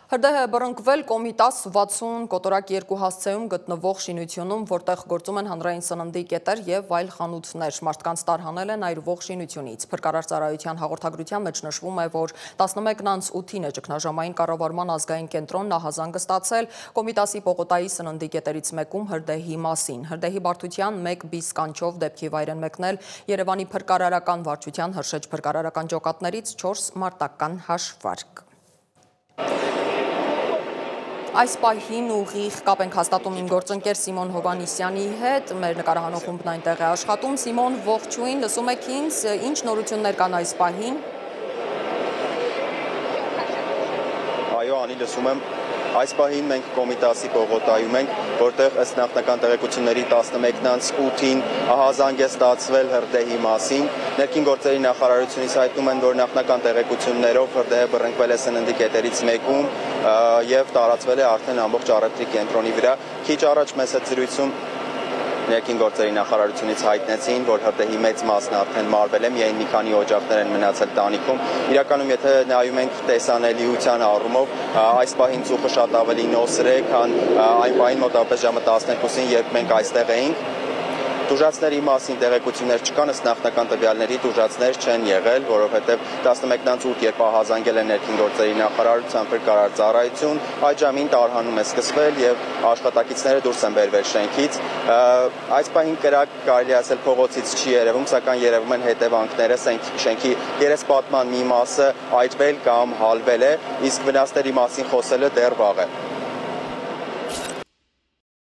Հրդեհ է բռնկվել Կոմիտաս 60 կոտորակ 2 հասցեում գտնվող շինությունում, որտեղ գործում են հանրային սննդի կետեր և այլ խանութներ։ Մարդկանց տարհանել են այրվող շինությունից։ Փրկարար ծառայության հաղորդագրության մեջ նշվում է, որ 11:08-ին է ճգնաժամային կառավարման ազգային կենտրոնն ահազանգ ստացել Կոմիտասի Պողոտայի սննդի կետերից մեկում հրդեհի մասին։ Հրդեհի բարդության 1 բիս կանչով դեպքի վայր են մեկնել Երևանի փրկարարական վարչության Հրշեջ փրկարարական ջոկատներից 4 մարտական հաշվարկ։ Այս պահին ուղիղ կապ ենք հաստատում իմ գործընկեր Սիմոն Հովանիսյանի հետ, մեր նկարահանող խումբն այնտեղ է աշխատում։ Սիմոն, ողջույն, լսում եք ինձ, ինչ նորություններ կան այս պահին։ Այո, Անի, լսում եմ։ Այս պահին մենք Կոմիտասի Պողոտայում ենք, որտեղ ըստ նախնական տեղեկությունների 11:08-ին ահազանգ է ստացվել հրդեհի մասին։ Ներքին գործերի նախարարությունից հայտնում են, որ նախնական տեղեկություններով հրդեհը բռնկվել է սննդի կետերից մեկում եւ տարածվել է արդեն ամբողջ առևտրի կենտրոնի վրա։ Քիչ առաջ մեծ զրույցում ներքին գործերի նախարարությունից հայտնեցին, որ հրդեհի մեծ մասն արդեն մարվել է, միայն մի քանի օջախներ են մնացել տանիքում։ Իրականում, եթե նայում ենք տեսանելիության առումով, այս պահին ծուխը շատ ավելի նոսր է, քան այն պահին մոտավորապես ժամը 12-ին, երբ մենք այստեղ էինք։ Տուժածների մասին տեղեկություններ չկան, ըստ նախնական տվյալների տուժածներ չեն եղել, որովհետև 11:08, երբ ահազանգել է ներքին գործերի նախարարության փրկարար ծառայություն, այդ ժամին տարհանում է սկսվել եւ աշխատակիցները դուրս են բերվել շենքից։ Այս պահին կրակ կարելի ասել փողոցից չի երևում, սակայն երևում են հետևանքները, շենքի երեսպատման մի մասը այրվել կամ հալվել է, իսկ վնասների մասին խոսելը դեռ վաղ է։